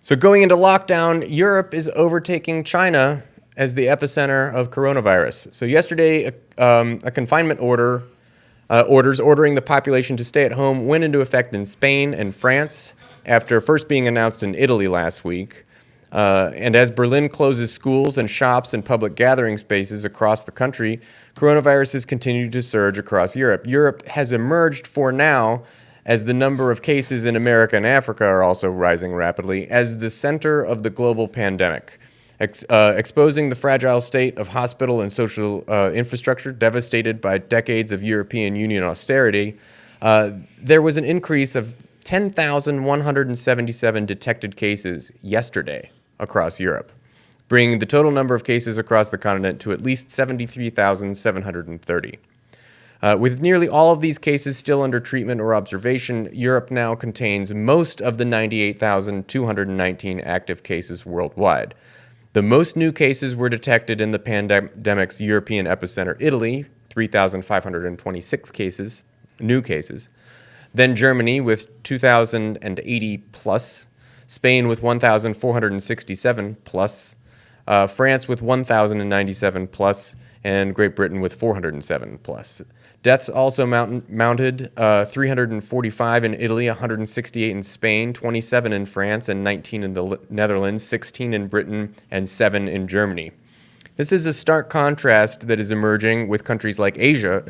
So going into lockdown, Europe is overtaking China as the epicenter of coronavirus. So yesterday, a confinement orders ordering the population to stay at home went into effect in Spain and France after first being announced in Italy last week. And as Berlin closes schools and shops and public gathering spaces across the country, coronavirus has continued to surge across Europe. Europe has emerged for now as the number of cases in America and Africa are also rising rapidly, as the center of the global pandemic, exposing the fragile state of hospital and social infrastructure devastated by decades of European Union austerity. There was an increase of 10,177 detected cases yesterday across Europe, bringing the total number of cases across the continent to at least 73,730. With nearly all of these cases still under treatment or observation, Europe now contains most of the 98,219 active cases worldwide. The most new cases were detected in the pandemic's European epicenter, Italy, 3,526 new cases. Then Germany with 2,080 plus, Spain with 1,467 plus, France with 1,097 plus, and Great Britain with 407 plus. Deaths also mounted 345 in Italy, 168 in Spain, 27 in France, and 19 in the Netherlands, 16 in Britain, and 7 in Germany. This is a stark contrast that is emerging with countries in Asia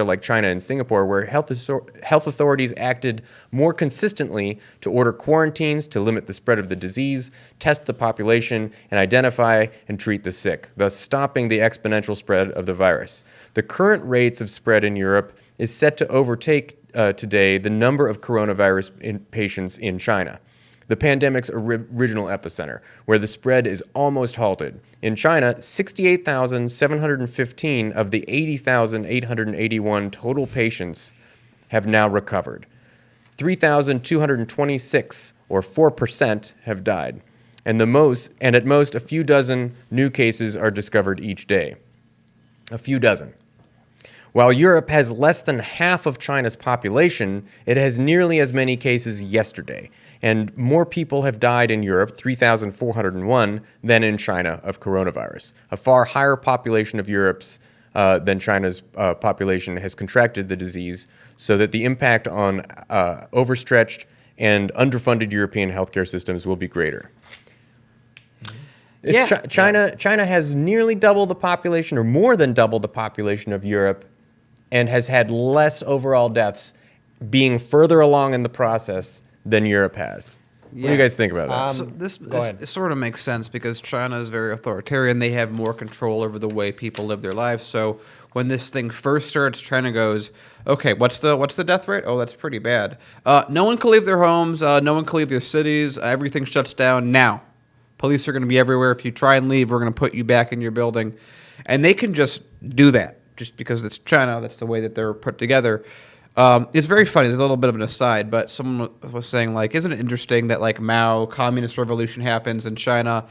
like China and Singapore, where health authorities acted more consistently to order quarantines to limit the spread of the disease, test the population, and identify and treat the sick, thus stopping the exponential spread of the virus. The current rates of spread in Europe is set to overtake today the number of coronavirus patients in China, the pandemic's original epicenter, where the spread is almost halted. In China, 68,715 of the 80,881 total patients have now recovered. 3,226, or 4%, have died, and at most a few dozen new cases are discovered each day. A few dozen. While Europe has less than half of China's population, it has nearly as many cases yesterday, and more people have died in Europe, 3,401, than in China of coronavirus. A far higher population of Europe's than China's population has contracted the disease, so that the impact on overstretched and underfunded European healthcare systems will be greater. China has nearly double the population, or more than double the population of Europe, and has had less overall deaths, being further along in the process than Europe has. What do you guys think about that? So this sort of makes sense because China is very authoritarian. They have more control over the way people live their lives. So when this thing first starts, China goes, okay, what's the death rate? Oh, that's pretty bad. No one can leave their homes. No one can leave their cities. Everything shuts down now. Police are going to be everywhere. If you try and leave, we're going to put you back in your building. And they can just do that just because it's China. That's the way that they're put together. It's very funny. There's a little bit of an aside, but someone was saying, like, isn't it interesting that, like, Mao, communist revolution happens and China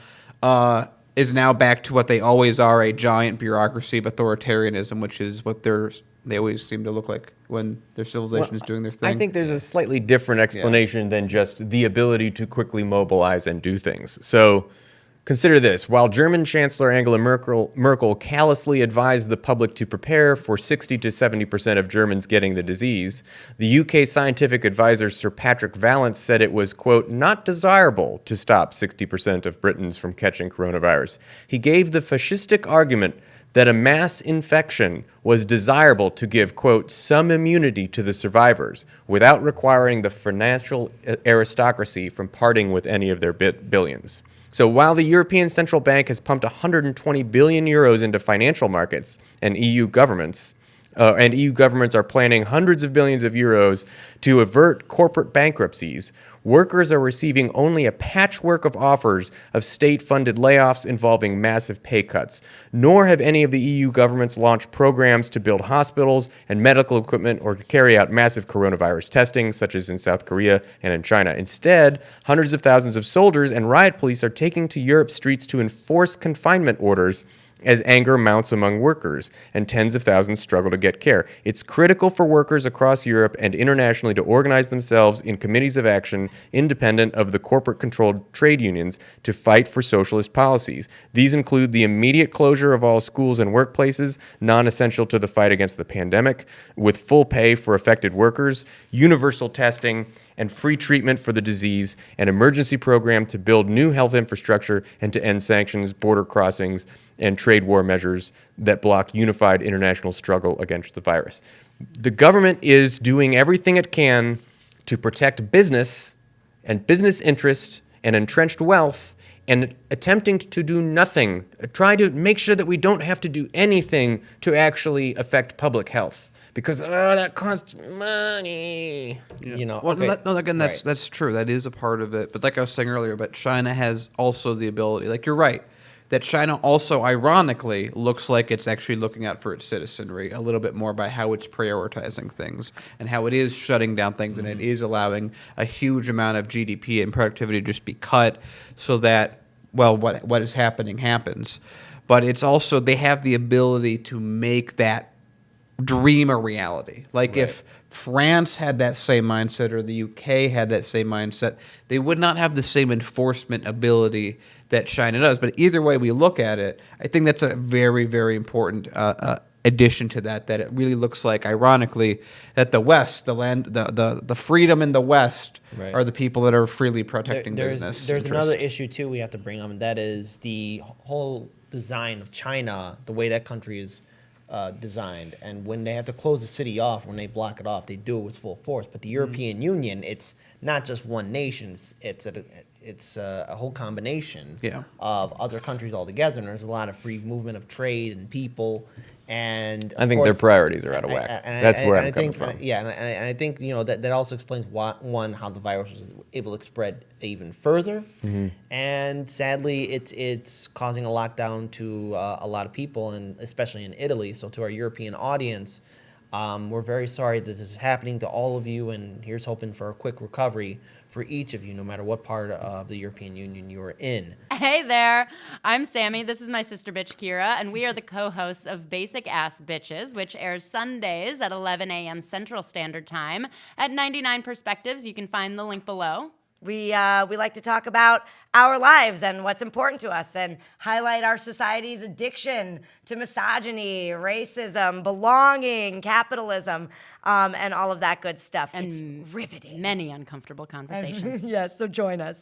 is now back to what they always are, a giant bureaucracy of authoritarianism, which is what they always seem to look like when their civilization is doing their thing. I think there's a slightly different explanation than just the ability to quickly mobilize and do things. So consider this. While German Chancellor Angela Merkel callously advised the public to prepare for 60 to 70% of Germans getting the disease, the UK scientific advisor Sir Patrick Vallance said it was, quote, not desirable to stop 60% of Britons from catching coronavirus. He gave the fascistic argument that a mass infection was desirable to give, quote, some immunity to the survivors without requiring the financial aristocracy from parting with any of their billions. So while the European Central Bank has pumped 120 billion euros into financial markets and EU governments are planning hundreds of billions of euros to avert corporate bankruptcies, workers are receiving only a patchwork of offers of state-funded layoffs involving massive pay cuts. Nor have any of the EU governments launched programs to build hospitals and medical equipment or to carry out massive coronavirus testing, such as in South Korea and in China. Instead, hundreds of thousands of soldiers and riot police are taking to Europe's streets to enforce confinement orders as anger mounts among workers and tens of thousands struggle to get care. It's critical for workers across Europe and internationally to organize themselves in committees of action independent of the corporate-controlled trade unions to fight for socialist policies. These include the immediate closure of all schools and workplaces, non-essential to the fight against the pandemic, with full pay for affected workers, universal testing, and free treatment for the disease, an emergency program to build new health infrastructure and to end sanctions, border crossings, and trade war measures that block unified international struggle against the virus. The government is doing everything it can to protect business and business interests and entrenched wealth and attempting to do nothing, try to make sure that we don't have to do anything to actually affect public health. Because that costs money. Well, okay. again, Right. that's true. That is a part of it. But like I was saying earlier, but China has also the ability. Like you're right, that China also, ironically, looks like it's actually looking out for its citizenry a little bit more by how it's prioritizing things and how it is shutting down things and it is allowing a huge amount of GDP and productivity to just be cut so that, well, what is happening happens. But it's also they have the ability to make that dream a reality. Like if France had that same mindset or the UK had that same mindset, they would not have the same enforcement ability that China does. But either way we look at it, I think that's a very, very important addition to that it really looks like, ironically, that the West, the land, the freedom in the West Right. are the people that are freely protecting There's business There's interests. another issue too we have to bring up, and that is the whole design of China, the way that country is designed. And when they have to close the city off, when they block it off, they do it with full force. But the European Union, it's not just one nation; it's a whole combination of other countries altogether. And there's a lot of free movement of trade and people. And I think their priorities are out of whack. That's where I'm coming from. Yeah, and I think that also explains one, how the virus was able to spread even further, and sadly it's causing a lockdown to a lot of people, and especially in Italy. So to our European audience, we're very sorry that this is happening to all of you, and here's hoping for a quick recovery for each of you, no matter what part of the European Union you are in. Hey there, I'm Sammy. This is my sister bitch Kira, and we are the co-hosts of Basic Ass Bitches, which airs Sundays at 11 a.m. Central Standard Time at 99 Perspectives. You can find the link below. We like to talk about our lives and what's important to us and highlight our society's addiction to misogyny, racism, belonging, capitalism, and all of that good stuff. It's riveting. Many uncomfortable conversations. Yes, so join us.